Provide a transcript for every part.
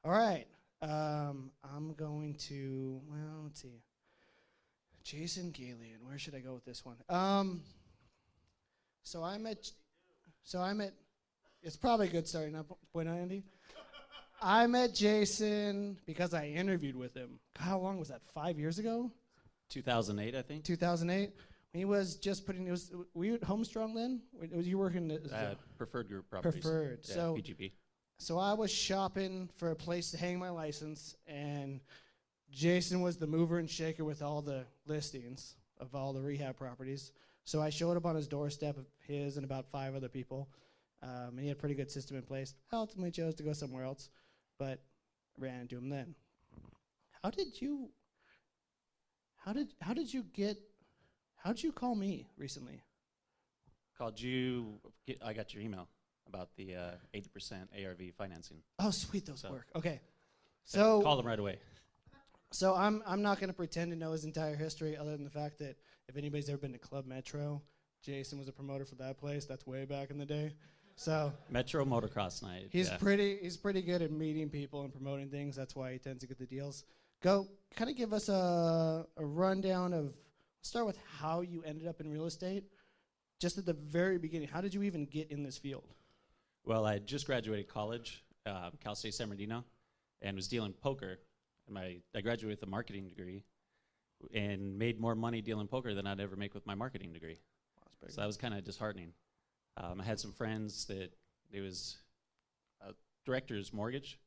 All right. I'm going to, well, let's see. Jason Gailliot. Where should I go with this one? So I'm at, it's probably a good starting up point, Andy. I met Jason because I interviewed with him. How long was that? 5 years ago? 2008, I think. 2008. He was just putting. Were you at Homestrong then? Was you working at Preferred Group Properties? Preferred. Yeah, So PGP. So I was shopping for a place to hang my license, and Jason was the mover and shaker with all the listings of all the rehab properties. So I showed up on his doorstep of his and about 5 other people, and he had a pretty good system in place. I ultimately chose to go somewhere else, but I ran into him then. How did you call me recently? Called you. I got your email about the 80% ARV financing. Oh, sweet, those work. Okay, so call them right away. So I'm not going to pretend to know his entire history, other than the fact that if anybody's ever been to Club Metro, Jason was a promoter for that place. That's way back in the day. So Metro Motocross Night. He's pretty good at meeting people and promoting things. That's why he tends to get the deals. Go kind of give us a rundown of. Start with how you ended up in real estate. Just at the very beginning, how did you even get in this field? Well, I just graduated college, Cal State San Bernardino, and was dealing poker. And I graduated with a marketing degree and made more money dealing poker than I'd ever make with my marketing degree. So that was kind of disheartening. I had some friends that it was a director's mortgage.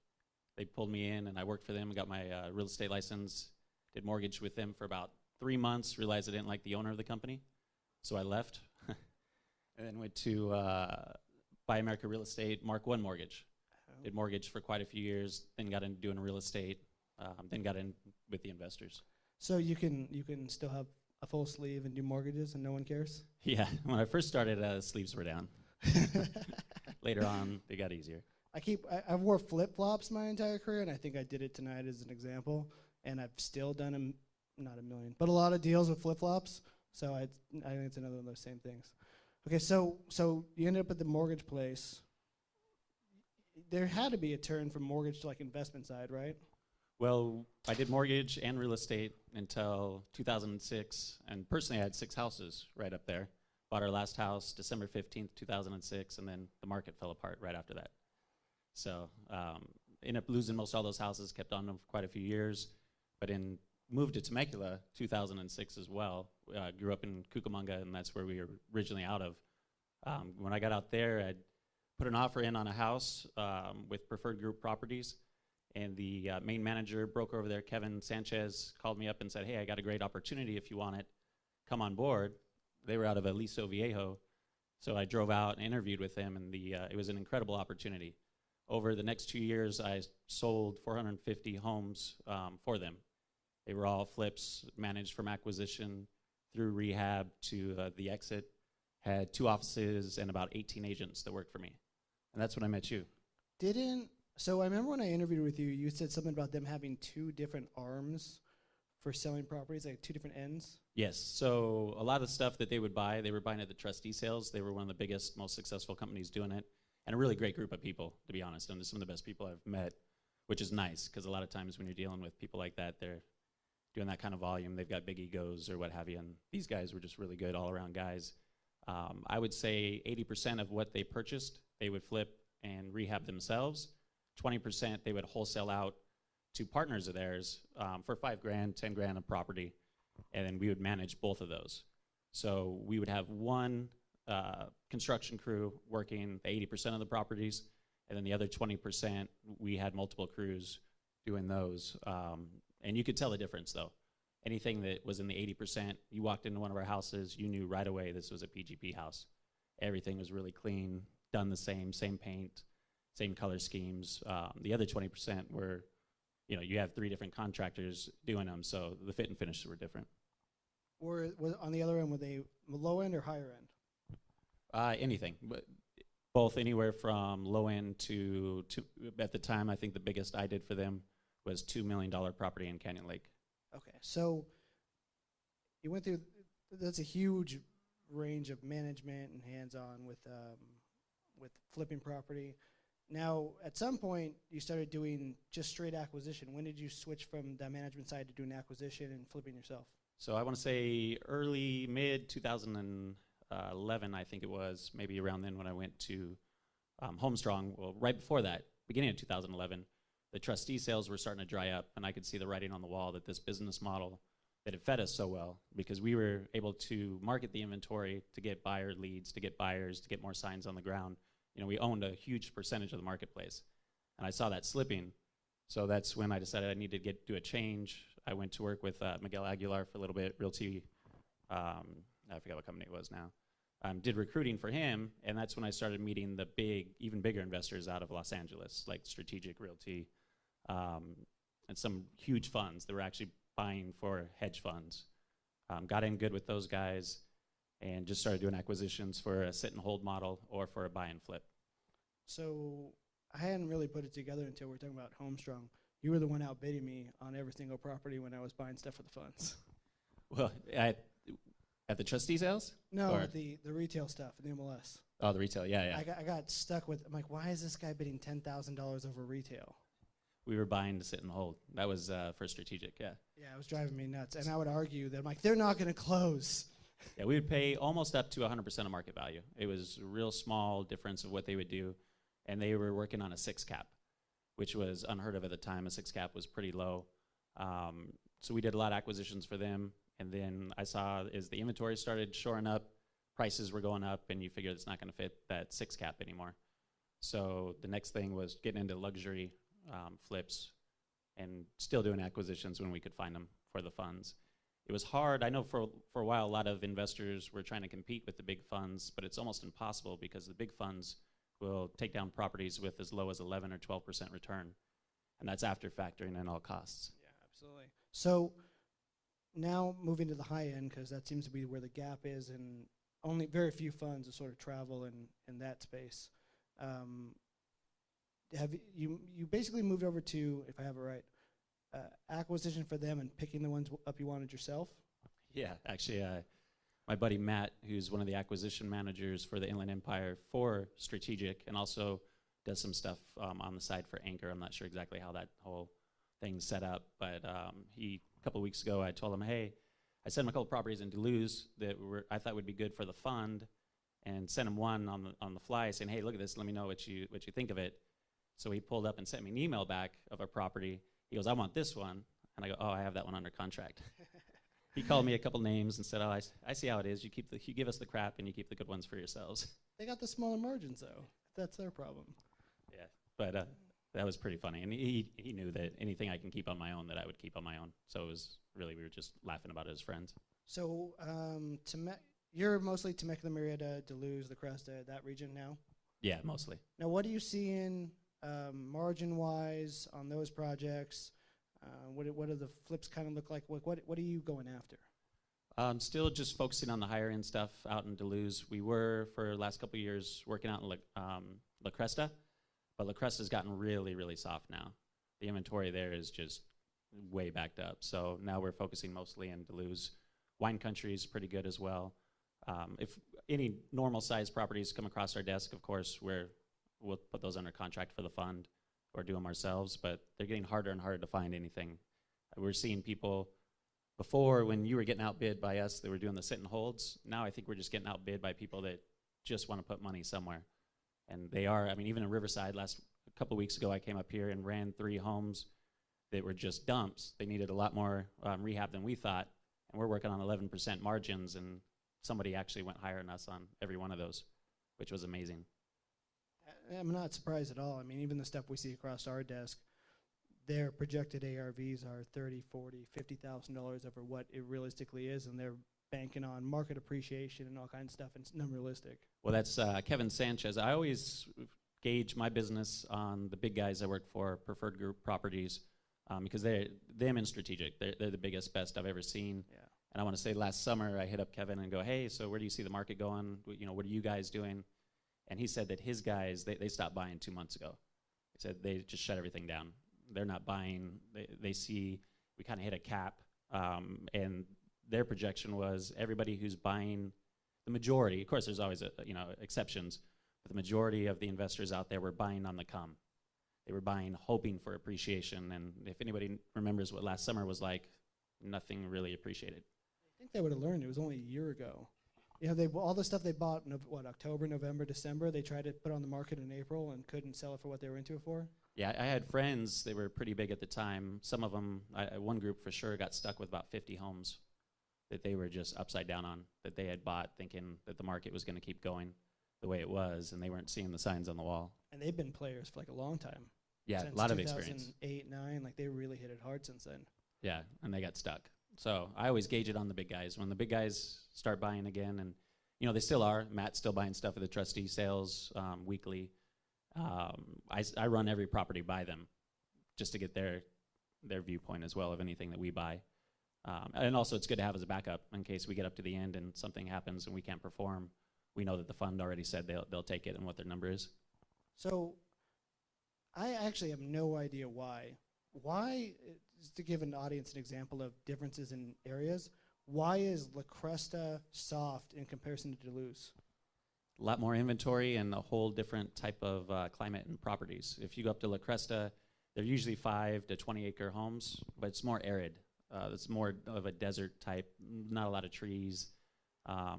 They pulled me in, and I worked for them and got my real estate license, did mortgage with them for about 3 months, realized I didn't like the owner of the company, so I left. And then went to Buy America Real Estate, Mark I Mortgage. Did mortgage for quite a few years, then got into doing real estate, then got in with the investors. So you can still have a full sleeve and do mortgages and no one cares? Yeah, when I first started, sleeves were down. Later on, they got easier. I wore flip-flops my entire career, and I think I did it tonight as an example, and I've still done not a million, but a lot of deals with flip-flops, so I think it's another one of those same things. Okay, so you ended up at the mortgage place. There had to be a turn from mortgage to like investment side, right? Well, I did mortgage and real estate until 2006, and personally I had 6 houses right up there. Bought our last house December 15th, 2006, and then the market fell apart right after that. So ended up losing most all those houses, kept on them for quite a few years, but moved to Temecula 2006 as well. Grew up in Cucamonga, and that's where we were originally out of. When I got out there, I put an offer in on a house with Preferred Group Properties, and the main manager, broker over there, Kevin Sanchez, called me up and said, hey, I got a great opportunity if you want it. Come on board. They were out of Aliso Viejo, so I drove out and interviewed with them, and it was an incredible opportunity. Over the next 2 years, I sold 450 homes for them. They were all flips, managed from acquisition through rehab to the exit. Had 2 offices and about 18 agents that worked for me. And that's when I met you. So I remember when I interviewed with you, you said something about them having 2 different arms for selling properties, like 2 different ends? Yes, so a lot of stuff that they were buying at the trustee sales. They were one of the biggest, most successful companies doing it. And a really great group of people, to be honest. And they're some of the best people I've met, which is nice, because a lot of times when you're dealing with people like that, they're doing that kind of volume. They've got big egos or what have you, and these guys were just really good all-around guys. I would say 80% of what they purchased, they would flip and rehab themselves. 20% they would wholesale out to partners of theirs for $5,000, $10,000 a property, and then we would manage both of those. So we would have one construction crew working the 80% of the properties, and then the other 20%, we had multiple crews doing those. And you could tell the difference, though. Anything that was in the 80%, you walked into one of our houses, you knew right away this was a PGP house. Everything was really clean, done the same paint, same color schemes. The other 20% were, you have 3 different contractors doing them, so the fit and finishes were different. Or on the other end, were they low end or higher end? Anything, but both anywhere from low end to at the time, I think the biggest I did for them was $2 million property in Canyon Lake. Okay, so you went through, that's a huge range of management and hands-on with flipping property. Now, at some point, you started doing just straight acquisition. When did you switch from the management side to doing acquisition and flipping yourself? So I want to say mid 2011, I think it was, maybe around then when I went to Homestrong. Well, right before that, beginning of 2011, the trustee sales were starting to dry up, and I could see the writing on the wall that this business model, that it fed us so well, because we were able to market the inventory to get buyer leads, to get buyers, to get more signs on the ground. You know, we owned a huge percentage of the marketplace, and I saw that slipping. So that's when I decided I needed to do a change. I went to work with Miguel Aguilar for a little bit, Realty, I forget what company it was now. Did recruiting for him, and that's when I started meeting the even bigger investors out of Los Angeles, like Strategic Realty, and some huge funds that were actually buying for hedge funds. Got in good with those guys, and just started doing acquisitions for a sit and hold model or for a buy and flip. So I hadn't really put it together until we were talking about Homestrong. You were the one outbidding me on every single property when I was buying stuff for the funds. Well, at the trustee sales? No, Or the retail stuff, the MLS. Oh, the retail, yeah. I got stuck with, I'm like, why is this guy bidding $10,000 over retail? We were buying to sit and hold. That was for Strategic, yeah. Yeah, it was driving me nuts. And I would argue that I'm like, they're not going to close. Yeah, we would pay almost up to 100% of market value. It was a real small difference of what they would do. And they were working on a 6 cap, which was unheard of at the time. A 6 cap was pretty low. So we did a lot of acquisitions for them. And then I saw as the inventory started shoring up, prices were going up, and you figure it's not going to fit that 6 cap anymore. So the next thing was getting into luxury flips and still doing acquisitions when we could find them for the funds. It was hard. I know for a while a lot of investors were trying to compete with the big funds, but it's almost impossible because the big funds will take down properties with as low as 11 or 12% return, and that's after factoring in all costs. Yeah, absolutely. So now moving to the high end, because that seems to be where the gap is, and only very few funds will sort of travel in that space. Have you basically moved over to, if I have it right, acquisition for them and picking the ones up you wanted yourself? Yeah, actually, my buddy Matt, who's one of the acquisition managers for the Inland Empire for Strategic, and also does some stuff on the side for Anchor. I'm not sure exactly how that whole thing's set up, but a couple of weeks ago, I told him, hey, I sent him a couple properties in Duluth that I thought would be good for the fund, and sent him one on the fly saying, hey, look at this, let me know what you think of it. So he pulled up and sent me an email back of a property. He goes, I want this one. And I go, oh, I have that one under contract. He called me a couple names and said, oh, I see how it is. You give us the crap and you keep the good ones for yourselves. They got the smaller margins, though. That's their problem. Yeah, but that was pretty funny. And he knew that anything I can keep on my own, that I would keep on my own. So it was really, we were just laughing about it as friends. So you're mostly Temecula, Murrieta, Duluth, La Cresta, that region now? Yeah, mostly. Now, what do you see in margin-wise on those projects? What do the flips kind of look like? What are you going after? Still just focusing on the higher end stuff out in Duluth. We were, for the last couple of years, working out in La Cresta, but La Cresta's gotten really, really soft now. The inventory there is just way backed up. So now we're focusing mostly in Duluth. Wine Country is pretty good as well. If any normal sized properties come across our desk, of course, we'll put those under contract for the fund or do them ourselves, but they're getting harder and harder to find anything. We're seeing people, before when you were getting outbid by us, they were doing the sit and holds. Now I think we're just getting outbid by people that just want to put money somewhere. And they are, I mean, even in Riverside, a couple weeks ago, I came up here and ran 3 homes that were just dumps. They needed a lot more rehab than we thought, and we're working on 11% margins, and somebody actually went higher than us on every one of those, which was amazing. I'm not surprised at all. I mean, even the stuff we see across our desk, their projected ARVs are $30,000, $40,000, $50,000 over what it realistically is, and they're banking on market appreciation and all kinds of stuff, and it's unrealistic. Well, that's Kevin Sanchez. I always gauge my business on the big guys I work for, Preferred Group Properties, because them and Strategic, they're the biggest, best I've ever seen. Yeah. And I want to say last summer I hit up Kevin and go, hey, so where do you see the market going? What are you guys doing? And he said that his guys, they stopped buying 2 months ago. He said they just shut everything down. They're not buying. They see we kind of hit a cap, and their projection was everybody who's buying, the majority, of course there's always exceptions, But the majority of the investors out there were buying on the come. They were buying hoping for appreciation. And if anybody remembers what last summer was like, nothing really appreciated. I think they would have learned. It was only a year ago. You know, all the stuff they bought in October, November, December, they tried to put on the market in April and couldn't sell it for what they were into it for. Yeah, I had friends, they were pretty big at the time. Some of them, one group for sure, got stuck with about 50 homes that they were just upside down on, that they had bought thinking that the market was going to keep going the way it was, and they weren't seeing the signs on the wall. And they've been players for like a long time. Yeah, since a lot of experience. 2008, 9, like they really hit it hard since then. Yeah, and they got stuck. So I always gauge it on the big guys. When the big guys start buying again, and you know they still are. Matt's still buying stuff at the trustee sales weekly. I run every property by them, just to get their viewpoint as well of anything that we buy. And also it's good to have as a backup in case we get up to the end and something happens and we can't perform. We know that the fund already said they'll take it and what their number is. So I actually have no idea why. Why, just to give an audience an example of differences in areas, why is La Cresta soft in comparison to Duluth? A lot more inventory and a whole different type of climate and properties. If you go up to La Cresta, they're usually 5 to 20 acre homes, but it's more arid. It's more of a desert type, not a lot of trees.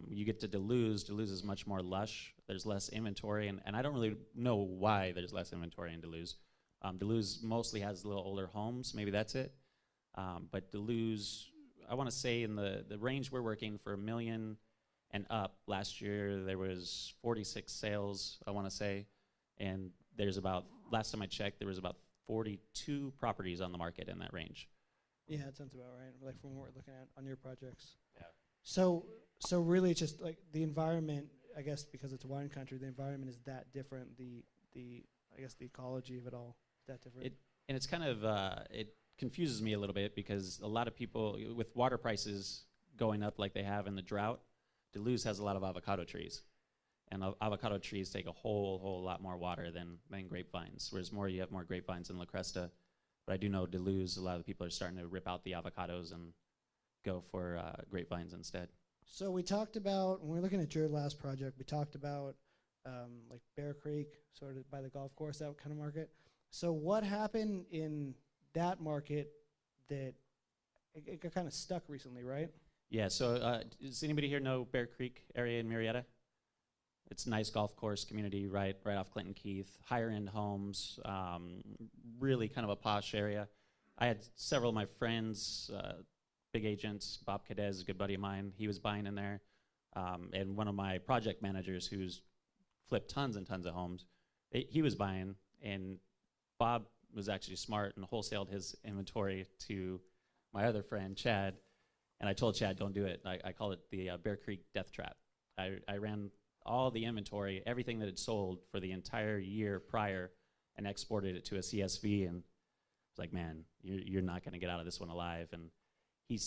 You get to Duluth is much more lush. There's less inventory, and I don't really know why there's less inventory in Duluth. Duluth mostly has little older homes, maybe that's it. But Duluth, I want to say in the range we're working for $1 million and up, last year there was 46 sales, I want to say, and there's about, last time I checked, there was about 42 properties on the market in that range. Yeah, that sounds about right, like from what we're looking at on your projects. Yeah. So really it's just like the environment, I guess because it's wine country, the environment is that different, I guess the ecology of it all is that different. And it's kind of, it confuses me a little bit because a lot of people, with water prices going up like they have in the drought, Duluth has a lot of avocado trees. And avocado trees take a whole lot more water than grapevines, whereas you have more grapevines in La Cresta. But I do know Duluth, a lot of the people are starting to rip out the avocados and go for grapevines instead. So we talked about, when we were looking at your last project, we talked about like Bear Creek, sort of by the golf course, that kind of market. So what happened in that market that it got kind of stuck recently, right? Yeah, so does anybody here know Bear Creek area in Murrieta? It's a nice golf course community right off Clinton Keith, higher end homes, really kind of a posh area. I had several of my friends, big agents, Bob Cadez is a good buddy of mine, he was buying in there. And one of my project managers who's flipped tons and tons of homes, he was buying, and Bob was actually smart and wholesaled his inventory to my other friend, Chad. And I told Chad, don't do it. I call it the Bear Creek death trap. I ran all the inventory, everything that had sold for the entire year prior, and exported it to a CSV, and was like, man, you're not going to get out of this one alive. And he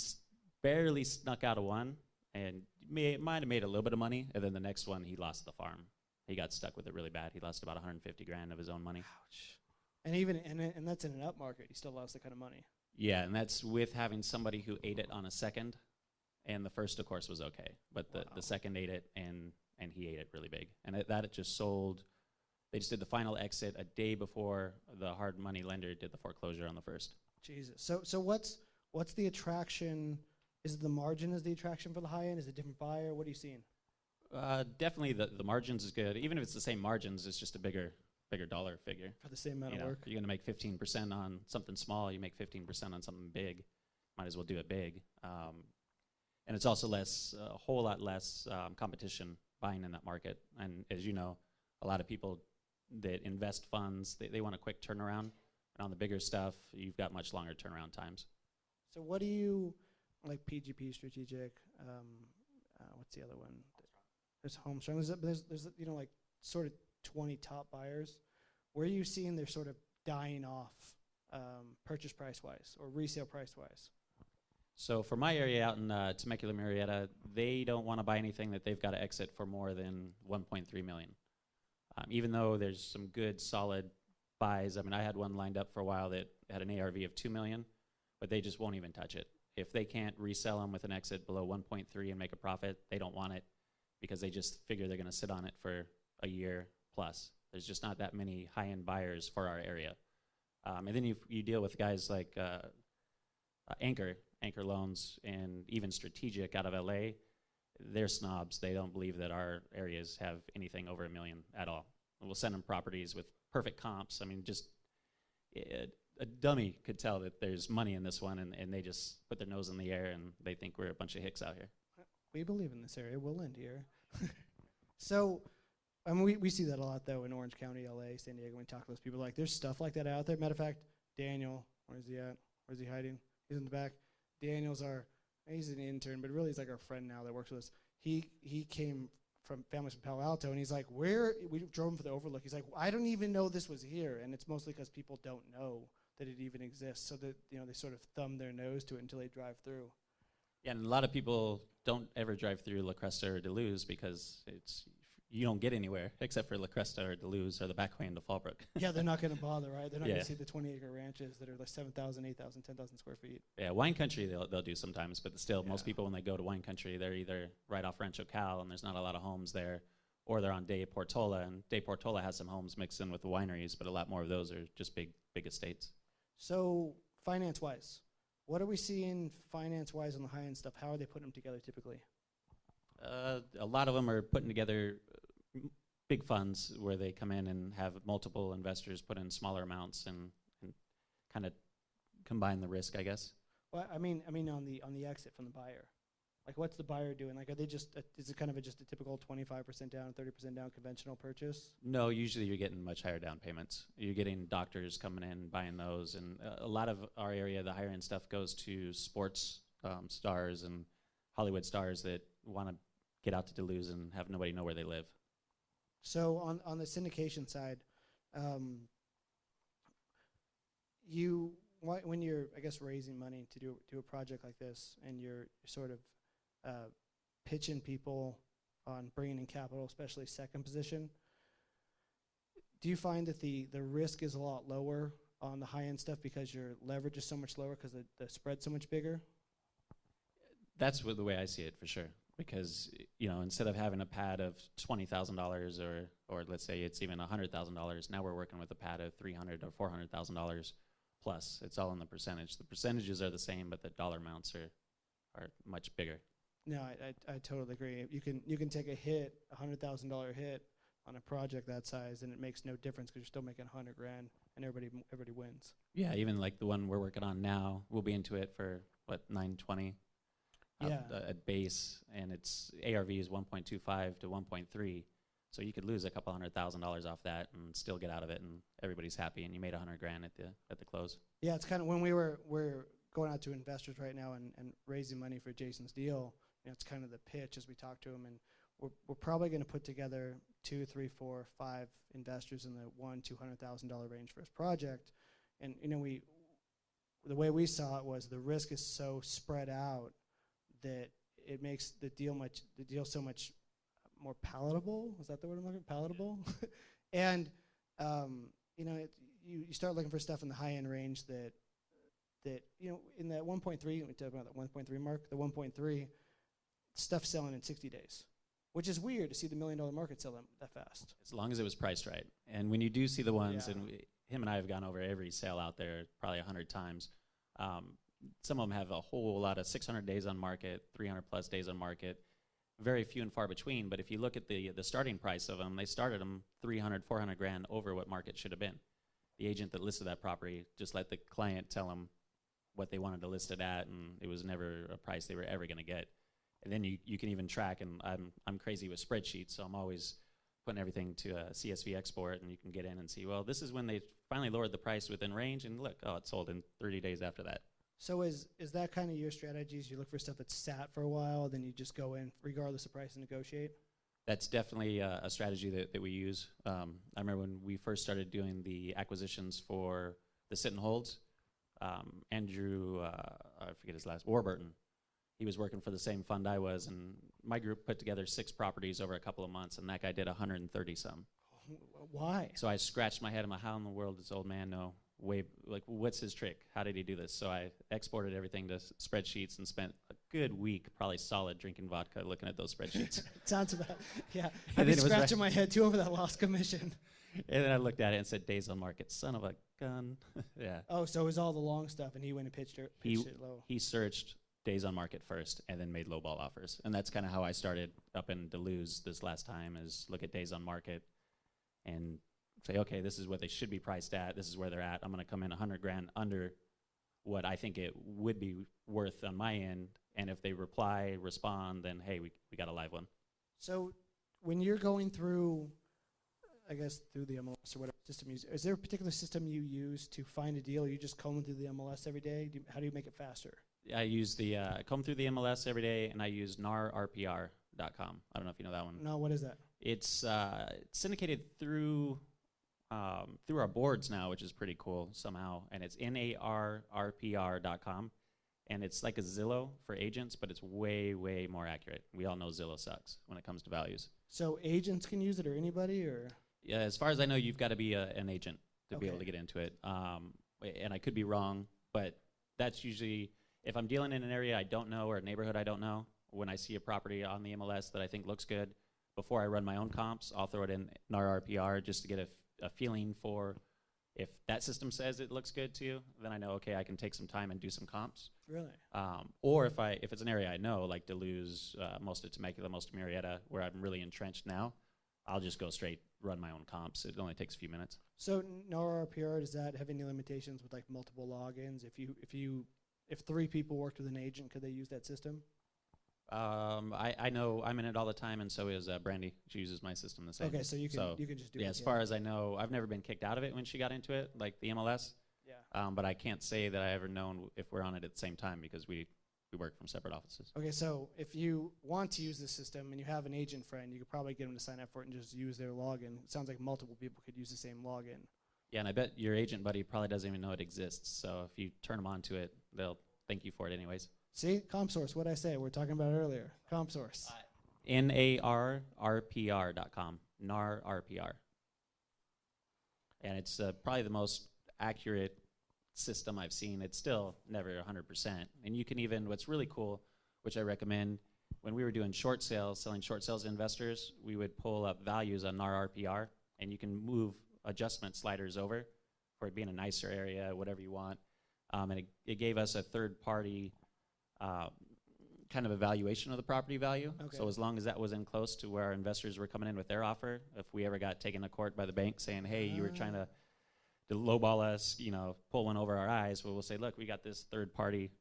barely snuck out of one, and might have made a little bit of money, and then the next one, he lost the farm. He got stuck with it really bad. He lost about 150 grand of his own money. Ouch. And that's in an up market. He still lost that kind of money. Yeah, and that's with having somebody who ate it on a second, and the first, of course, was okay. But the second ate it, and he ate it really big. And it just sold. They just did the final exit a day before the hard money lender did the foreclosure on the first. Jesus. So what's the attraction? Is it the margin is the attraction for the high end? Is it a different buyer? What are you seeing? Definitely the margins is good. Even if it's the same margins, it's just a bigger dollar figure. For the same amount of work? You're going to make 15% on something small. You make 15% on something big. Might as well do it big. And it's also a whole lot less competition buying in that market. And as you know, a lot of people that invest funds, they want a quick turnaround. And on the bigger stuff, you've got much longer turnaround times. So what do you, like PGP, strategic, what's the other one? There's Homestrong. There's like sort of 20 top buyers. Where are you seeing they're sort of dying off purchase price-wise or resale price-wise? So for my area out in Temecula, Murrieta, they don't want to buy anything that they've got to exit for more than $1.3 million. Even though there's some good, solid buys. I mean, I had one lined up for a while that had an ARV of $2 million, but they just won't even touch it. If they can't resell them with an exit below 1.3 and make a profit, they don't want it because they just figure they're going to sit on it for a year plus. There's just not that many high-end buyers for our area. And then you deal with guys like Anchor Loans, and even Strategic out of LA. They're snobs. They don't believe that our areas have anything over $1 million at all. We'll send them properties with perfect comps. I mean, just a dummy could tell that there's money in this one, and they just put their nose in the air, and they think we're a bunch of hicks out here. We believe in this area. We'll end here. So, I mean, we see that a lot, though, in Orange County, LA, San Diego. When we talk to those people, like, there's stuff like that out there. Matter of fact, Daniel, where's he at? Where's he hiding? He's in the back. Daniel's he's an intern, but really he's like our friend now that works with us. He came from families from Palo Alto, and he's like, we drove him for the overlook. He's like, I don't even know this was here, and it's mostly because people don't know that it even exists, so that, you know, they sort of thumb their nose to it until they drive through. Yeah, and a lot of people don't ever drive through La Cresta or Duluth because you don't get anywhere except for La Cresta or Duluth or the back way into Fallbrook. Yeah, they're not going to bother, right? They're not going to see the 20-acre ranches that are like 7,000, 8,000, 10,000 square feet. Yeah, wine country they'll do sometimes, but still, most people when they go to wine country, they're either right off Rancho Cal and there's not a lot of homes there, or they're on De Portola, and De Portola has some homes mixed in with the wineries, but a lot more of those are just big estates. So finance-wise, what are we seeing finance-wise on the high-end stuff? How are they putting them together typically? A lot of them are putting together big funds where they come in and have multiple investors put in smaller amounts and kind of combine the risk, I guess. Well, I mean on the exit from the buyer, like what's the buyer doing? Like, are they just is it kind of just a typical 25% down, 30% down conventional purchase? No, usually you're getting much higher down payments. You're getting doctors coming in buying those, and a lot of our area, the higher end stuff goes to sports stars and Hollywood stars that want to get out to Duluth and have nobody know where they live. So on the syndication side, when you're, I guess, raising money to do a project like this, and you're sort of pitching people on bringing in capital, especially second position, do you find that the risk is a lot lower on the high-end stuff because your leverage is so much lower because the spread's so much bigger? That's the way I see it, for sure. Because, you know, instead of having a pad of $20,000 or let's say it's even $100,000, now we're working with a pad of $300,000 or $400,000 plus. It's all in the percentage. The percentages are the same, but the dollar amounts are much bigger. No, I totally agree. You can take a hit, $100,000 hit on a project that size, and it makes no difference because you're still making $100,000, and everybody wins. Yeah, even like the one we're working on now, we'll be into it for what, $920. At base, and its ARV is 1.25 to 1.3, so you could lose a couple $100,000 off that and still get out of it, and everybody's happy, and you made $100,000 at the close. Yeah, it's kind of when we're going out to investors right now and raising money for Jason's deal. You know, it's kind of the pitch as we talk to them, and we're probably going to put together 2, 3, 4, 5 investors in the $100,000-$200,000 range for his project, and you know the way we saw it was the risk is so spread out that it makes the deal so much more palatable. Is that the word I'm looking for? Palatable? And you know, you start looking for stuff in the high end range that you know, in that 1.3, we talk about that 1.3 mark, the 1.3 stuff selling in 60 days, which is weird to see the $1 million market sell that fast. As long as it was priced right. And when you do see the ones, and him and I have gone over every sale out there probably 100 times, some of them have a whole lot of 600 days on market, 300 plus days on market, very few and far between. But if you look at the starting price of them, they started them $300,000, $400,000 over what market should have been. The agent that listed that property just let the client tell them what they wanted to list it at, and it was never a price they were ever going to get. And then you can even track, and I'm crazy with spreadsheets, so I'm always putting everything to a CSV export, and you can get in and see, well, this is when they finally lowered the price within range, and look, oh, it sold in 30 days after that. So is that kind of your strategies? You look for stuff that's sat for a while, then you just go in regardless of price and negotiate? That's definitely a strategy that we use. I remember when we first started doing the acquisitions for the sit and holds, Andrew, I forget his last, Warburton, he was working for the same fund I was, and my group put together 6 properties over a couple of months, and that guy did 130 some. Why? So I scratched my head, I'm like, how in the world does this old man know? What's his trick? How did he do this? So I exported everything to spreadsheets and spent good week, probably solid, drinking vodka, looking at those spreadsheets. Sounds about, yeah. And I've been then it was scratching my head too over that lost commission. And then I looked at it and said, days on market, son of a gun. Yeah. Oh, so it was all the long stuff, and he went and pitched it low. He searched days on market first and then made lowball offers. And that's kind of how I started up in Duluth this last time, is look at days on market and say, okay, this is what they should be priced at. This is where they're at. I'm going to come in $100,000 under what I think it would be worth on my end. And if they respond, then, hey, we got a live one. So when you're going through, I guess, through the MLS or whatever system you use, is there a particular system you use to find a deal? Or you just comb through the MLS every day? How do you make it faster? I use the comb through the MLS every day, and I use narrpr.com. I don't know if you know that one. No, what is that? It's syndicated through our boards now, which is pretty cool somehow. And it's narrpr.com. And it's like a Zillow for agents, but it's way, way more accurate. We all know Zillow sucks when it comes to values. So agents can use it, or anybody, or? Yeah, as far as I know, you've got to be an agent to be able to get into it. And I could be wrong, but that's usually, if I'm dealing in an area I don't know or a neighborhood I don't know, when I see a property on the MLS that I think looks good, before I run my own comps, I'll throw it in NAR/RPR just to get a feeling for, if that system says it looks good to you, then I know, okay, I can take some time and do some comps. Really? Or if it's an area I know, like Duluth, most of Temecula, most of Murrieta, where I'm really entrenched now, I'll just go straight run my own comps. It only takes a few minutes. So NAR/RPR, does that have any limitations with like multiple logins? If 3 people worked with an agent, could they use that system? I know I'm in it all the time, and so is Brandy. She uses my system the same. Okay, so you can just do it. Yeah, as far as I know, I've never been kicked out of it when she got into it, like the MLS. Yeah. But I can't say that I ever known if we're on it at the same time, because we work from separate offices. Okay, so if you want to use the system and you have an agent friend, you could probably get them to sign up for it and just use their login. It sounds like multiple people could use the same login. Yeah, and I bet your agent buddy probably doesn't even know it exists. So if you turn them on to it, they'll thank you for it anyways. See, Ccalm Source, what I say, we're talking about it earlier. Ccalm Source. NARRPR.com, NARRPR. And it's probably the most accurate system I've seen. It's still never 100%. And you can even, what's really cool, which I recommend, when we were doing short sales, selling short sales to investors, we would pull up values on NARRPR, and you can move adjustment sliders over for it being a nicer area, whatever you want. And it gave us a third-party kind of evaluation of the property value. Okay. So as long as that was in close to where our investors were coming in with their offer, if we ever got taken to court by the bank saying, hey, you were trying to lowball us, pull one over our eyes, we'll say, look, we got this third party,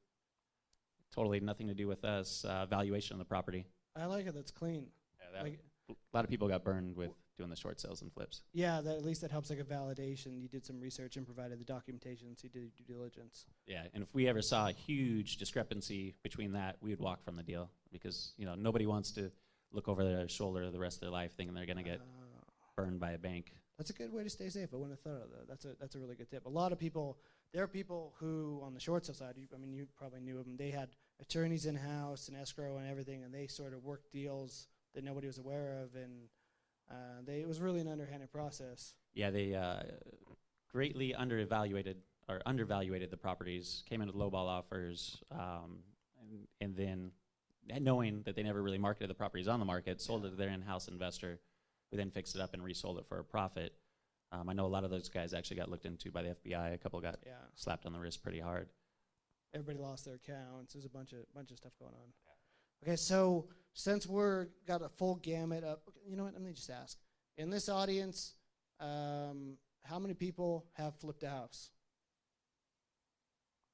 totally nothing to do with us, valuation of the property. I like it. That's clean. Yeah, a lot of people got burned with doing the short sales and flips. Yeah, at least that helps like a validation. You did some research and provided the documentation, so you did due diligence. Yeah, and if we ever saw a huge discrepancy between that, we would walk from the deal, because nobody wants to look over their shoulder the rest of their life thinking they're going to get burned by a bank. That's a good way to stay safe. I wouldn't have thought of that. That's a really good tip. A lot of people, there are people who on the short sale side, you probably knew of them. They had attorneys in house and escrow and everything, and they sort of worked deals that nobody was aware of, and it was really an underhanded process. Yeah, they greatly undervaluated the properties, came in with lowball offers, and then knowing that they never really marketed the properties on the market, sold it to their in-house investor, who then fixed it up and resold it for a profit. I know a lot of those guys actually got looked into by the FBI. A couple got slapped on the wrist pretty hard. Everybody lost their accounts. There's a bunch of stuff going on. Yeah. Okay, so since we're got a full gamut of, you know what, let me just ask. In this audience, how many people have flipped a house?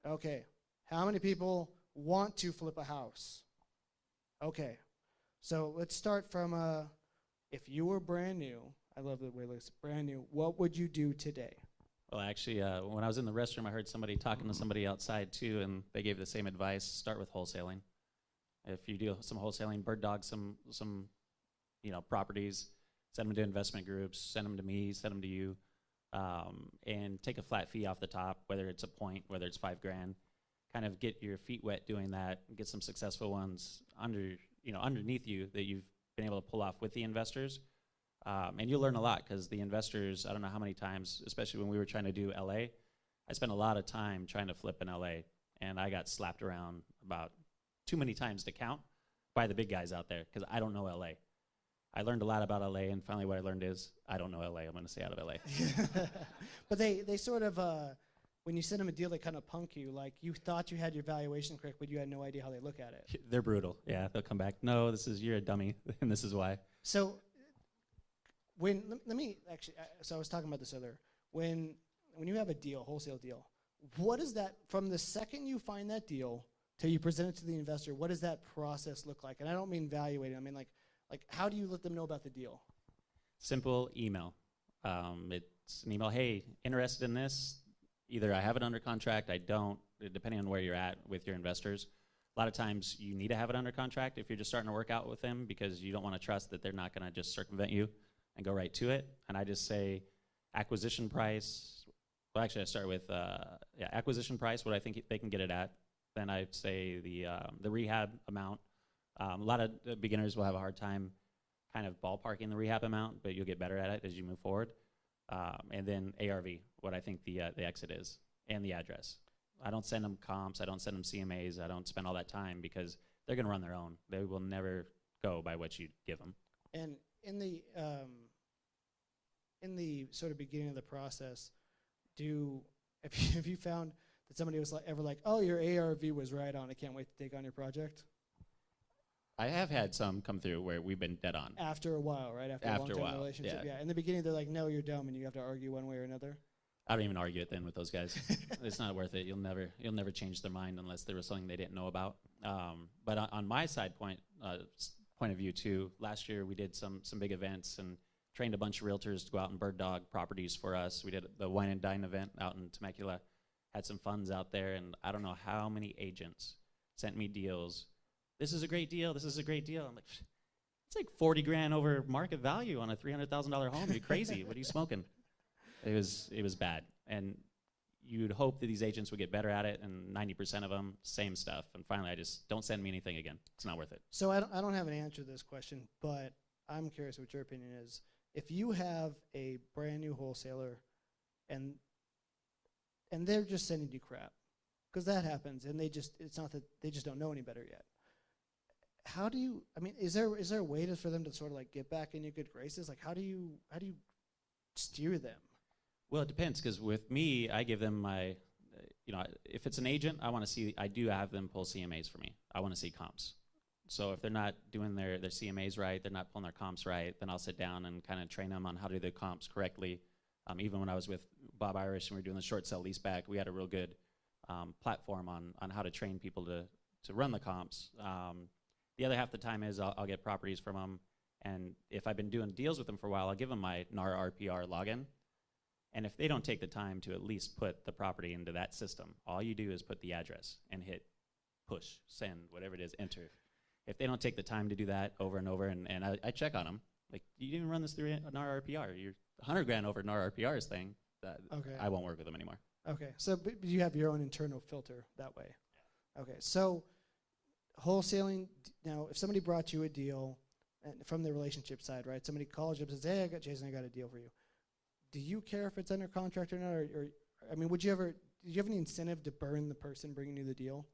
Okay. How many people want to flip a house? Okay. So let's start from, if you were brand new, I love the way it looks, brand new, what would you do today? Well, actually, when I was in the restroom, I heard somebody talking to somebody outside too, and they gave the same advice. Start with wholesaling. If you do some wholesaling, bird dog some properties, send them to investment groups, send them to me, send them to you, and take a flat fee off the top, whether it's a point, whether it's $5,000. Kind of get your feet wet doing that, get some successful ones underneath you that you've been able to pull off with the investors. And you'll learn a lot, because the investors, I don't know how many times, especially when we were trying to do LA, I spent a lot of time trying to flip in LA, and I got slapped around about too many times to count by the big guys out there because I don't know LA. I learned a lot about LA, and finally what I learned is I don't know LA. I'm going to stay out of LA. But they sort of, when you send them a deal, they kind of punk you. Like, you thought you had your valuation correct, but you had no idea how they look at it. They're brutal. Yeah, they'll come back. No, you're a dummy, and this is why. So let me actually, so I was talking about this earlier. When you have a deal, wholesale deal, what is that, from the second you find that deal till you present it to the investor, what does that process look like? And I don't mean evaluating. I mean, like how do you let them know about the deal? Simple email. It's an email, hey, interested in this? Either I have it under contract, I don't, depending on where you're at with your investors. A lot of times you need to have it under contract if you're just starting to work out with them because you don't want to trust that they're not going to just circumvent you and go right to it. And I just say acquisition price. Well, actually, I start with acquisition price, what I think they can get it at. Then I'd say the rehab amount. A lot of beginners will have a hard time kind of ballparking the rehab amount, but you'll get better at it as you move forward. And then ARV, what I think the exit is, and the address. I don't send them comps. I don't send them CMAs. I don't spend all that time because they're going to run their own. They will never go by what you give them. And in the sort of beginning of the process, have you found that somebody was ever like, oh, your ARV was right on, I can't wait to take on your project? I have had some come through where we've been dead on. After a while, right? After a long-term relationship. Yeah. In the beginning, they're like, no, you're dumb, and you have to argue one way or another. I don't even argue it then with those guys. It's not worth it. You'll never change their mind unless there was something they didn't know about. But on my side point of view too, last year we did some big events and trained a bunch of realtors to go out and bird dog properties for us. We did the Wine and Dine event out in Temecula, had some funds out there, and I don't know how many agents sent me deals. This is a great deal. This is a great deal. I'm like, it's like 40 grand over market value on a $300,000 home. You're crazy. What are you smoking? It was bad. And you'd hope that these agents would get better at it, and 90% of them, same stuff. And finally, I just, don't send me anything again. It's not worth it. So I don't have an answer to this question, but I'm curious what your opinion is. If you have a brand new wholesaler and they're just sending you crap, because that happens, and it's not that they just don't know any better yet. How do you, I mean, is there a way for them to sort of like get back in your good graces? Like, how do you steer them? Well, it depends, because with me, I give them my, if it's an agent, I do have them pull CMAs for me. I want to see comps. So if they're not doing their CMAs right, they're not pulling their comps right, then I'll sit down and kind of train them on how to do the comps correctly. Even when I was with Bob Irish and we were doing the short sale leaseback, we had a real good platform on how to train people to run the comps. The other half the time is I'll get properties from them, and if I've been doing deals with them for a while, I'll give them my NAR RPR login. And if they don't take the time to at least put the property into that system, all you do is put the address and hit push, send, whatever it is, enter. If they don't take the time to do that over and over, and I check on them, like, you didn't run this through NAR RPR. You're 100 grand over NAR RPR's thing. Okay. I won't work with them anymore. Okay, so but you have your own internal filter that way. Yeah. Okay, so wholesaling, now if somebody brought you a deal from the relationship side, right? Somebody calls you up and says, hey, Jason, I got a deal for you. Do you care if it's under contract or not? Or I mean, did you have any incentive to burn the person bringing you the deal?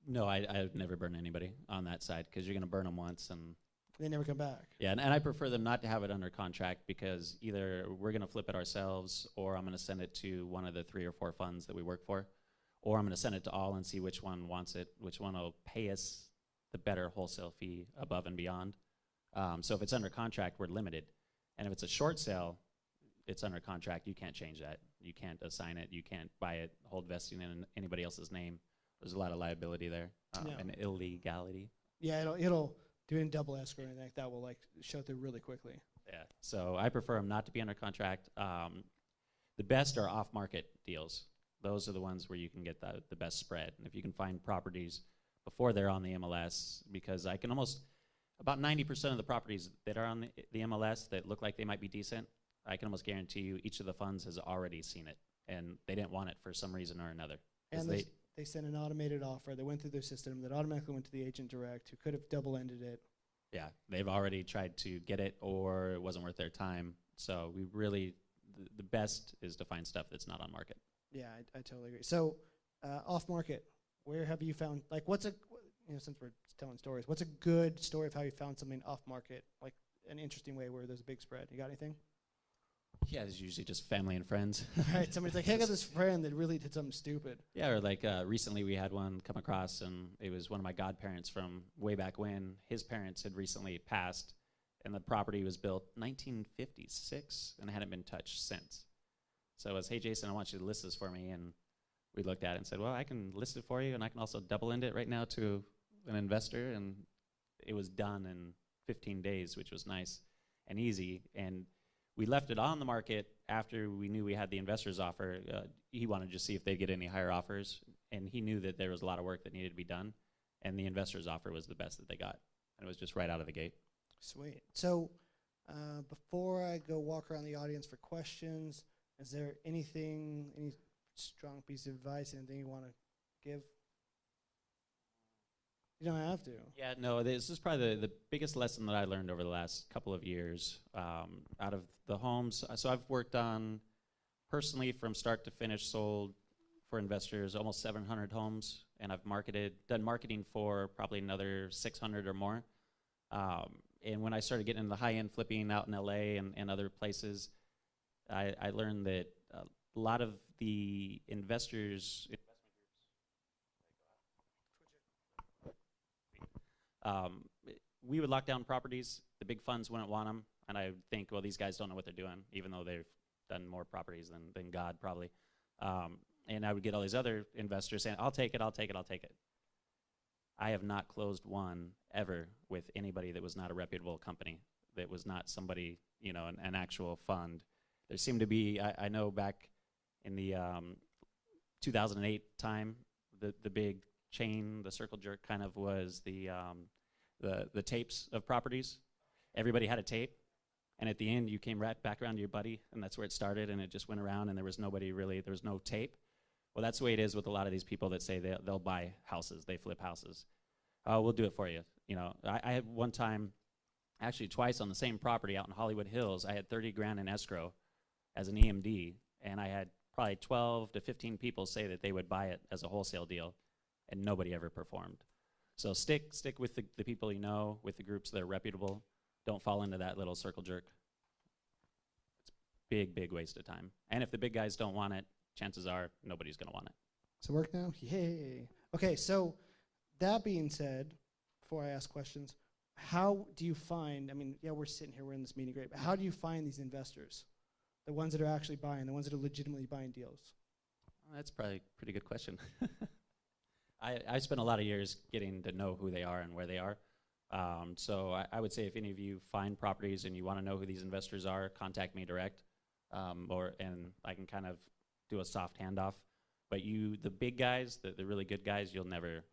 No, I've never burned anybody on that side, because you're going to burn them once and they never come back. Yeah, and I prefer them not to have it under contract, because either we're going to flip it ourselves, or I'm going to send it to one of the 3 or 4 funds that we work for, or I'm going to send it to all and see which one wants it, which one will pay us the better wholesale fee above and beyond. So if it's under contract, we're limited. And if it's a short sale, it's under contract. You can't change that. You can't assign it. You can't buy it, hold vesting in anybody else's name. There's a lot of liability there and illegality. Yeah, it'll doing double escrow or anything like that will like show through really quickly. Yeah, so I prefer them not to be under contract. The best are off-market deals. Those are the ones where you can get the best spread. And if you can find properties before they're on the MLS, because I can almost, about 90% of the properties that are on the MLS that look like they might be decent, I can almost guarantee you each of the funds has already seen it, and they didn't want it for some reason or another. And they sent an automated offer that went through their system that automatically went to the agent direct, who could have double-ended it. Yeah, they've already tried to get it, or it wasn't worth their time. So we really, the best is to find stuff that's not on market. Yeah, I totally agree. So off market, where have you found, like, since we're telling stories, what's a good story of how you found something off market, like an interesting way where there's a big spread? You got anything? Yeah, it's usually just family and friends. Right, somebody's like, hey, I got this friend that really did something stupid. Yeah, or like recently we had one come across, and it was one of my godparents from way back when. His parents had recently passed, and the property was built 1956 and hadn't been touched since. So I was, hey, Jason, I want you to list this for me. And we looked at it and said, well, I can list it for you, and I can also double end it right now to an investor. And it was done in 15 days, which was nice and easy. And we left it on the market after we knew we had the investor's offer. He wanted to see if they'd get any higher offers, and he knew that there was a lot of work that needed to be done, and the investor's offer was the best that they got. And it was just right out of the gate. Sweet. So before I go walk around the audience for questions, is there anything, any strong piece of advice, anything you want to give? You don't have to. Yeah, no, this is probably the biggest lesson that I learned over the last couple of years out of the homes. So I've worked on, personally, from start to finish, sold for investors almost 700 homes, and I've done marketing for probably another 600 or more. And when I started getting into the high-end flipping out in LA and other places, I learned that a lot of the investors, we would lock down properties. The big funds wouldn't want them, and I would think, well, these guys don't know what they're doing, even though they've done more properties than God probably. And I would get all these other investors saying, I'll take it, I'll take it, I'll take it. I have not closed one ever with anybody that was not a reputable company, that was not somebody, an actual fund. There seemed to be, I know back in the 2008 time, the big chain, the circle jerk kind of was the tapes of properties. Everybody had a tape, and at the end you came right back around to your buddy, and that's where it started, and it just went around, and there was no tape. Well, that's the way it is with a lot of these people that say they'll buy houses, they flip houses. We'll do it for you. I had one time, actually twice on the same property out in Hollywood Hills, I had 30 grand in escrow as an EMD, and I had probably 12 to 15 people say that they would buy it as a wholesale deal, and nobody ever performed. So stick with the people you know, with the groups that are reputable. Don't fall into that little circle jerk. It's big waste of time. And if the big guys don't want it, chances are nobody's going to want it. Does it work now? Yay. Okay, so that being said, before I ask questions, how do you find, we're sitting here, we're in this meeting, great, but how do you find these investors? The ones that are actually buying, the ones that are legitimately buying deals? Well, that's probably a pretty good question. I spent a lot of years getting to know who they are and where they are. So I would say if any of you find properties and you want to know who these investors are, contact me direct, and I can kind of do a soft handoff. But the big guys, the really good guys, you'll never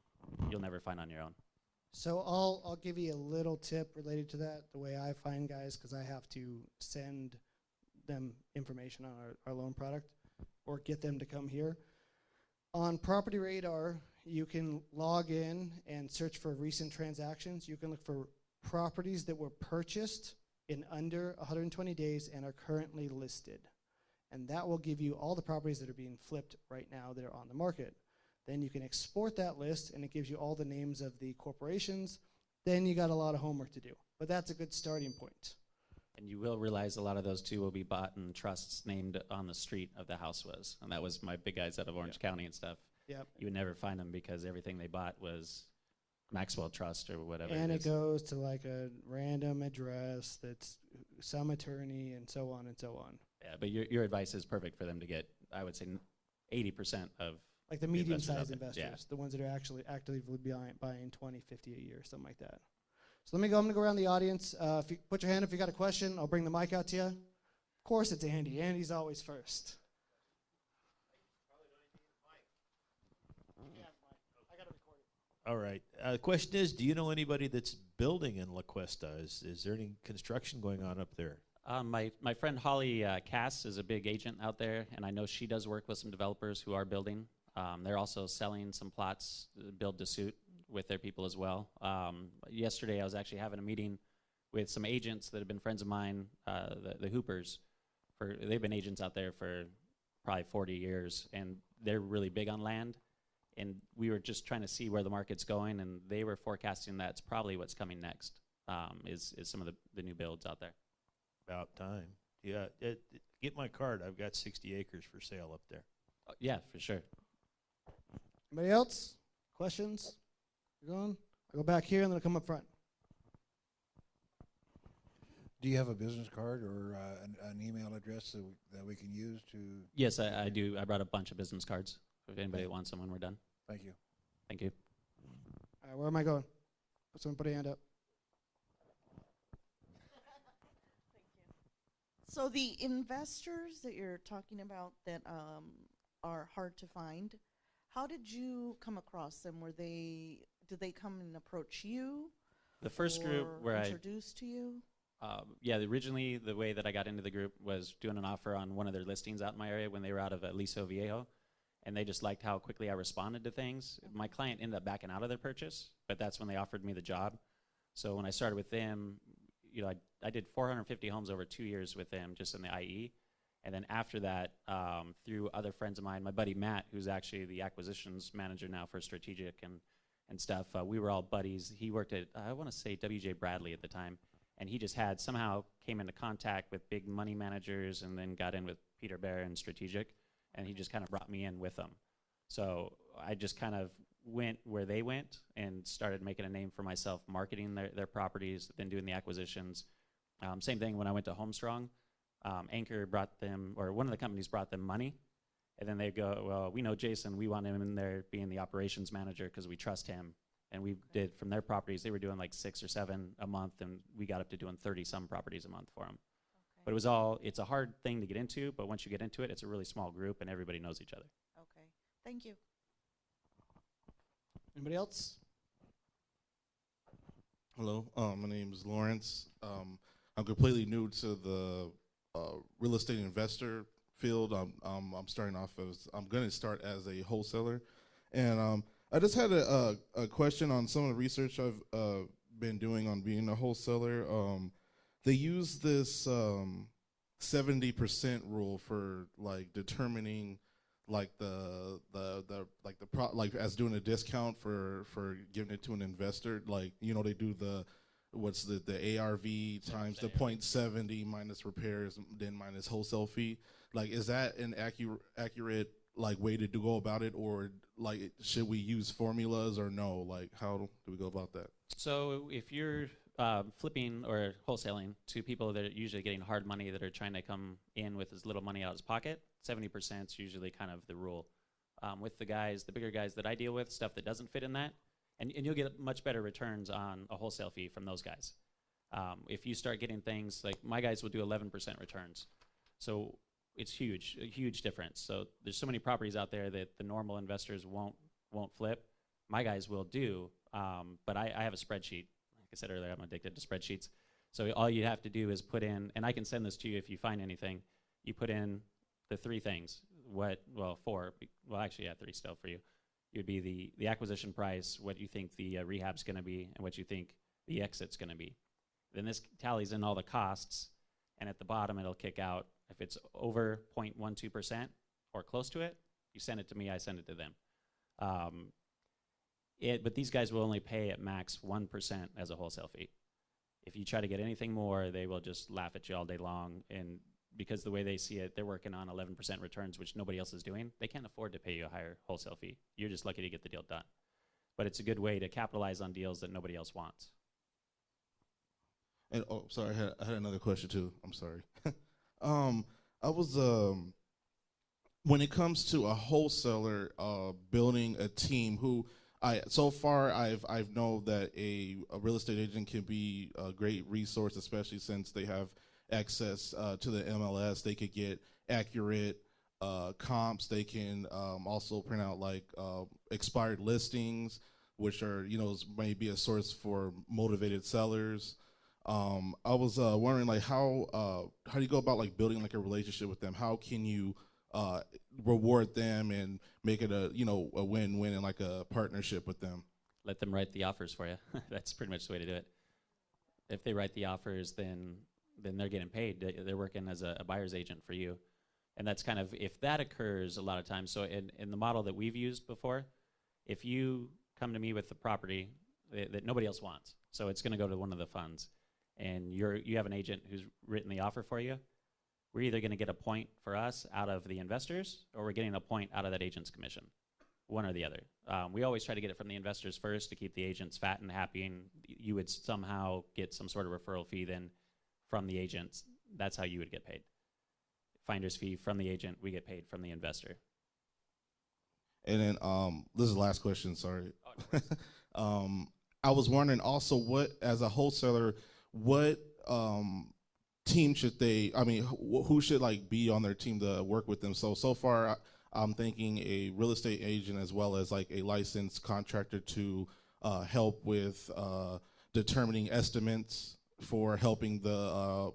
find on your own. So I'll give you a little tip related to that, the way I find guys, because I have to send them information on our loan product or get them to come here. On Property Radar, you can log in and search for recent transactions. You can look for properties that were purchased in under 120 days and are currently listed. And that will give you all the properties that are being flipped right now that are on the market. Then you can export that list, and it gives you all the names of the corporations. Then you got a lot of homework to do. But that's a good starting point. And you will realize a lot of those too will be bought in trusts named on the street of the house was. And that was my big guys out of Orange County and stuff. Yep. You would never find them because everything they bought was Maxwell Trust or whatever. And it goes to like a random address that's some attorney and so on and so on. Yeah, but your advice is perfect for them to get, I would say, 80% of like the medium-sized investors, yeah. The ones that are actually actively buying 20, 50 a year, something like that. So I'm going to go around the audience. If you put your hand up if you got a question, I'll bring the mic out to you. Of course it's Andy. Andy's always first. All right. The question is, do you know anybody that's building in La Cuesta? Is there any construction going on up there? My friend Holly Cass is a big agent out there, and I know she does work with some developers who are building. They're also selling some plots, build to suit, with their people as well. Yesterday I was actually having a meeting with some agents that have been friends of mine, the Hoopers. They've been agents out there for probably 40 years, and they're really big on land. And we were just trying to see where the market's going, and they were forecasting that's probably what's coming next, is some of the new builds out there. About time. Yeah, get my card. I've got 60 acres for sale up there. Yeah, for sure. Anybody else? Questions? You're going? I'll go back here and then I'll come up front. Do you have a business card or an email address that we can use to? Yes, I do. I brought a bunch of business cards. If anybody wants them when we're done. Thank you. Thank you. All right, where am I going? Someone put a hand up. So the investors that you're talking about that are hard to find, how did you come across them? Did they come and approach you? The first group where introduced to you? Originally the way that I got into the group was doing an offer on one of their listings out in my area when they were out of Aliso Viejo, and they just liked how quickly I responded to things. Okay. My client ended up backing out of their purchase, but that's when they offered me the job. So when I started with them, I did 450 homes over 2 years with them just in the IE. And then after that, through other friends of mine, my buddy Matt, who's actually the acquisitions manager now for Strategic and stuff, we were all buddies. He worked at, I want to say, W.J. Bradley at the time. And he just somehow came into contact with big money managers and then got in with Peter Bear and Strategic. And he just kind of brought me in with them. So I just kind of went where they went and started making a name for myself, marketing their properties, then doing the acquisitions. Same thing when I went to Homestrong. Anchor brought them, or one of the companies brought them money. And then they go, well, we know Jason. We want him in there being the operations manager because we trust him. And we did from their properties, they were doing like 6 or 7 a month, and we got up to doing 30-some properties a month for them. Okay. But it's a hard thing to get into, but once you get into it, it's a really small group, and everybody knows each other. Okay, thank you. Anybody else? Hello, my name is Lawrence. I'm completely new to the real estate investor field. I'm starting off I'm going to start as a wholesaler, and I just had a question on some of the research I've been doing on being a wholesaler. They use this 70% rule for like determining like as doing a discount for giving it to an investor. Like, they do the ARV times the 0.70 minus repairs, then minus wholesale fee. Like, is that an accurate like way to go about it, or like should we use formulas or no? Like, how do we go about that? So if you're flipping or wholesaling to people that are usually getting hard money that are trying to come in with as little money out of his pocket, 70% is usually kind of the rule. With the bigger guys that I deal with, stuff that doesn't fit in that, and you'll get much better returns on a wholesale fee from those guys. If you start getting things like my guys will do 11% returns. So it's a huge difference. So there's so many properties out there that the normal investors won't flip. My guys will do, but I have a spreadsheet. Like I said earlier, I'm addicted to spreadsheets. So all you have to do is put in, and I can send this to you if you find anything. You put in the 3 things. 4. Well, actually, 3 still for you. It would be the acquisition price, what you think the rehab's going to be, and what you think the exit's going to be. Then this tallies in all the costs, and at the bottom it'll kick out. If it's over 0.12% or close to it, you send it to me, I send it to them. But these guys will only pay at max 1% as a wholesale fee. If you try to get anything more, they will just laugh at you all day long. And because the way they see it, they're working on 11% returns, which nobody else is doing. They can't afford to pay you a higher wholesale fee. You're just lucky to get the deal done. But it's a good way to capitalize on deals that nobody else wants. And sorry, I had another question too. I'm sorry. I was when it comes to a wholesaler building a team, I've know that a real estate agent can be a great resource, especially since they have access to the MLS. They could get accurate comps. They can also print out like expired listings, which are maybe a source for motivated sellers. I was wondering, like, how do you go about like building like a relationship with them? How can you reward them and make it a win-win and like a partnership with them? Let them write the offers for you. That's pretty much the way to do it. If they write the offers, then they're getting paid. They're working as a buyer's agent for you. And that's kind of, if that occurs a lot of times, so in the model that we've used before, If you come to me with the property that nobody else wants, so it's going to go to one of the funds, and you have an agent who's written the offer for you, we're either going to get a point for us out of the investors, or we're getting a point out of that agent's commission, one or the other. We always try to get it from the investors first to keep the agents fat and happy, and you would somehow get some sort of referral fee then from the agents. That's how you would get paid. Finder's fee from the agent, we get paid from the investor. And then this is the last question, sorry. I was wondering also, what, as a wholesaler, what team should they, I mean, who should like be on their team to work with them? So far, I'm thinking a real estate agent as well as like a licensed contractor to help with determining estimates for helping the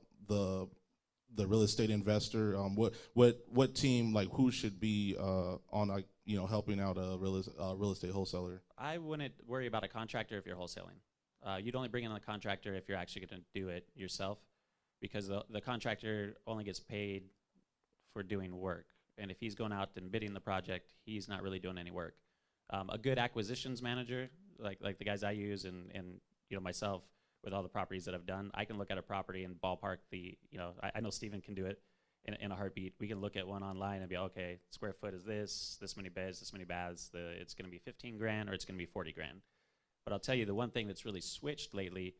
real estate investor. What team, like who should be on, like, you know, helping out a real estate wholesaler? I wouldn't worry about a contractor if you're wholesaling. You'd only bring in a contractor if you're actually going to do it yourself, because the contractor only gets paid for doing work. And if he's going out and bidding the project, he's not really doing any work. A good acquisitions manager, like the guys I use, and you know, myself, with all the properties that I've done, I can look at a property and ballpark the, you know, I know Steven can do it in a heartbeat. We can look at one online and be, okay, square foot is this many beds, this many baths, it's going to be 15 grand or it's going to be 40 grand. But I'll tell you, the one thing that's really switched lately,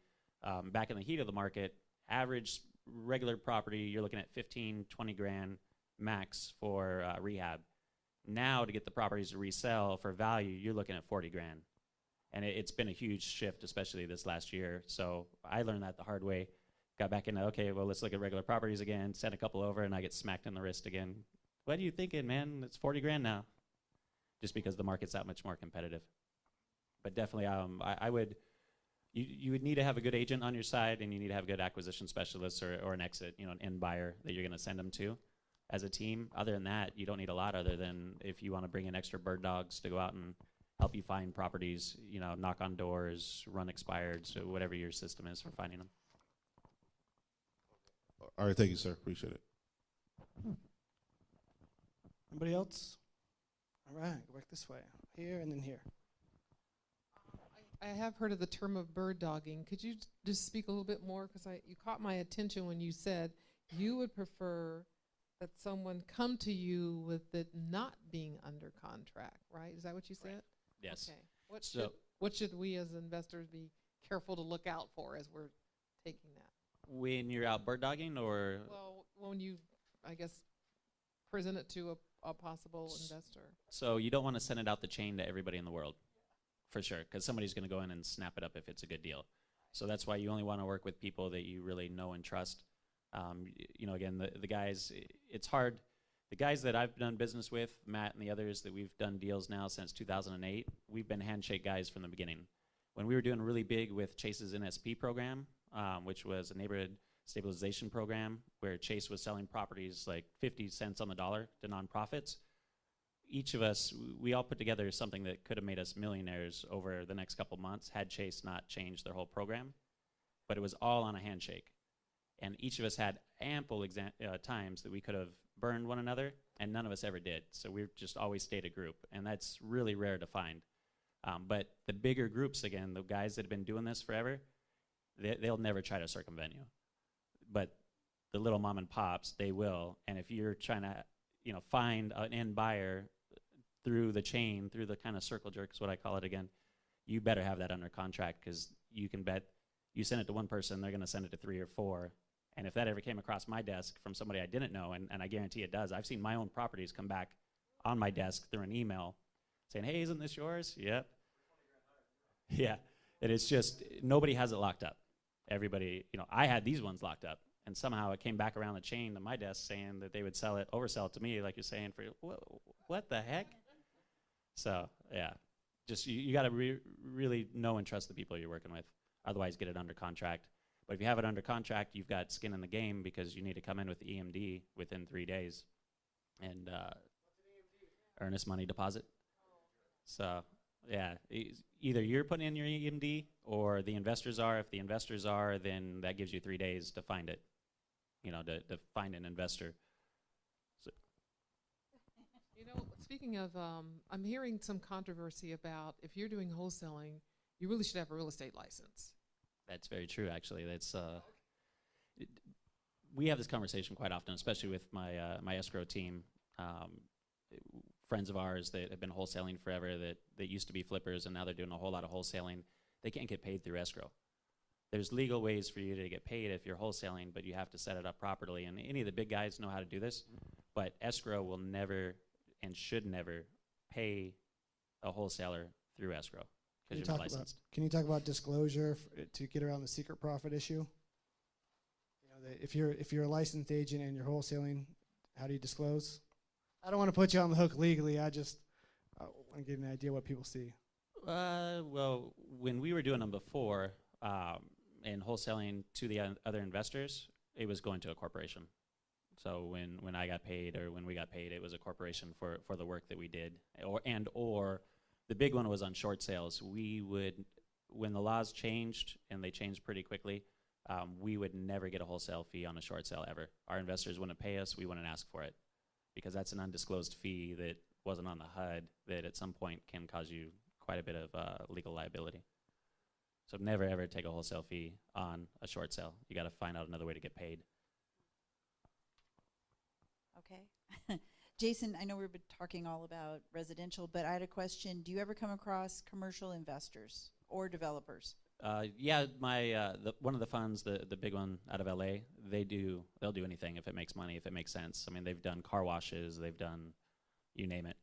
back in the heat of the market, average regular property, you're looking at 15, 20 grand max for rehab. Now, to get the properties to resell for value, you're looking at 40 grand. And it's been a huge shift, especially this last year. So I learned that the hard way. Got back into, okay, well, let's look at regular properties again, send a couple over, and I get smacked in the wrist again. What are you thinking, man? It's 40 grand now. Just because the market's that much more competitive. But definitely, I would, you would need to have a good agent on your side, and you need to have good acquisition specialists or an exit, you know, an end buyer that you're going to send them to as a team. Other than that, you don't need a lot, other than if you want to bring in extra bird dogs to go out and help you find properties, you know, knock on doors, run expired, so whatever your system is for finding them. All right, thank you, sir. Appreciate it. Anybody else? All right, go back this way. Here and then here. I have heard of the term of bird dogging. Could you just speak a little bit more? Because you caught my attention when you said you would prefer that someone come to you with it not being under contract, right? Is that what you said? Right. Yes. Okay. What should we as investors be careful to look out for as we're taking that? When you're out bird dogging, or? Well, when you, I guess, present it to a possible investor. So you don't want to send it out the chain to everybody in the world, for sure, because somebody's going to go in and snap it up if it's a good deal. So that's why you only want to work with people that you really know and trust. You know, again, the guys, it's hard. The guys that I've done business with, Matt and the others that we've done deals now since 2008, we've been handshake guys from the beginning. When we were doing really big with Chase's NSP program, which was a neighborhood stabilization program where Chase was selling properties like 50 cents on the dollar to nonprofits, each of us, we all put together something that could have made us millionaires over the next couple months had Chase not changed their whole program. But it was all on a handshake. And each of us had ample times that we could have burned one another, and none of us ever did. So we've just always stayed a group, and that's really rare to find. But the bigger groups, again, the guys that have been doing this forever, they'll never try to circumvent you. But the little mom and pops, they will. And if you're trying to, you know, find an end buyer through the chain, through the kind of circle jerk is what I call it again, you better have that under contract, because you can bet you send it to one person, they're going to send it to 3 or 4. And if that ever came across my desk from somebody I didn't know, and I guarantee it does, I've seen my own properties come back on my desk through an email saying, hey, isn't this yours? Yep. Yeah. And it's just, nobody has it locked up. Everybody, you know, I had these ones locked up, and somehow it came back around the chain to my desk saying that they would oversell it to me, like you're saying, for what the heck? So, yeah. Just, you got to really know and trust the people you're working with. Otherwise, get it under contract. But if you have it under contract, you've got skin in the game, because you need to come in with the EMD within 3 days and earnest money deposit. So, yeah, either you're putting in your EMD or the investors are. If the investors are, then that gives you 3 days to find it, you know, to find an investor. So. You know, speaking of, I'm hearing some controversy about if you're doing wholesaling, you really should have a real estate license. That's very true, actually. We have this conversation quite often, especially with my escrow team. Friends of ours that have been wholesaling forever that used to be flippers and now they're doing a whole lot of wholesaling. They can't get paid through escrow. There's legal ways for you to get paid if you're wholesaling, but you have to set it up properly. And any of the big guys know how to do this, but escrow will never and should never pay a wholesaler through escrow because you're not licensed. Can you talk about disclosure to get around the secret profit issue? You know, if you're a licensed agent and you're wholesaling, how do you disclose? I don't want to put you on the hook legally. I want to get an idea what people see. Well, when we were doing them before and wholesaling to the other investors, it was going to a corporation. So when I got paid or when we got paid, it was a corporation for the work that we did. Or the big one was on short sales. We would, when the laws changed, and they changed pretty quickly, we would never get a wholesale fee on a short sale ever. Our investors wouldn't pay us. We wouldn't ask for it because that's an undisclosed fee that wasn't on the HUD that at some point can cause you quite a bit of legal liability. So never ever take a wholesale fee on a short sale. You got to find out another way to get paid. Okay. Jason, I know we've been talking all about residential, but I had a question. Do you ever come across commercial investors or developers? Yeah, one of the funds, the big one out of LA, they'll do anything if it makes money, if it makes sense. I mean, they've done car washes, they've done, you name it.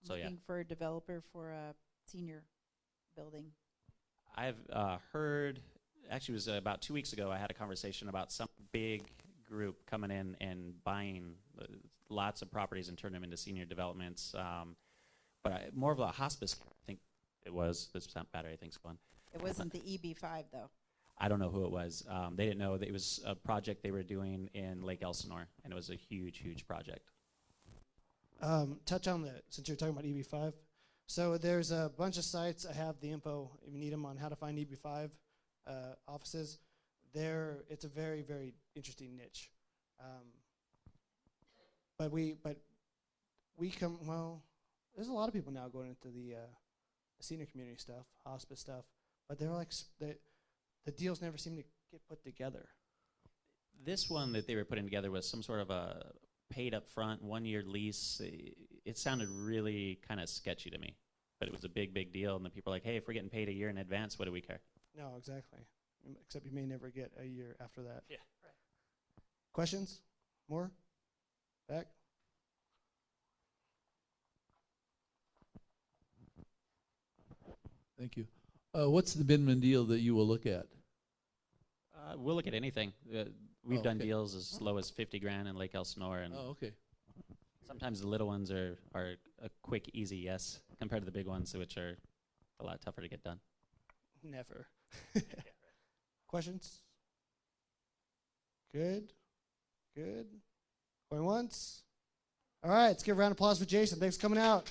So Looking for a developer for a senior building. I've heard, actually it was about 2 weeks ago, I had a conversation about some big group coming in and buying lots of properties and turning them into senior developments. But more of a hospice, I think it was. This battery, I think, is gone. It wasn't the EB5, though. I don't know who it was. They didn't know that it was a project they were doing in Lake Elsinore, and it was a huge, huge project. Touch on since you're talking about EB5. So there's a bunch of sites. I have the info if you need them on how to find EB5 offices. It's a very, very interesting niche. But we come, well, there's a lot of people now going into the senior community stuff, hospice stuff, but they're like, the deals never seem to get put together. This one that they were putting together was some sort of a paid up front 1-year lease. It sounded really kind of sketchy to me, but it was a big, big deal. And the people are like, hey, if we're getting paid a year in advance, what do we care? No, exactly. Except you may never get a year after that. Yeah, right. Questions? More? Back? Thank you. What's the Bittman deal that you will look at? We'll look at anything. We've done okay. deals as low as 50 grand in Lake Elsinore, and Okay. sometimes the little ones are a quick, easy yes compared to the big ones, which are a lot tougher to get done. Never. Questions? Good. Good. Going once. All right, let's give a round of applause for Jason. Thanks for coming out.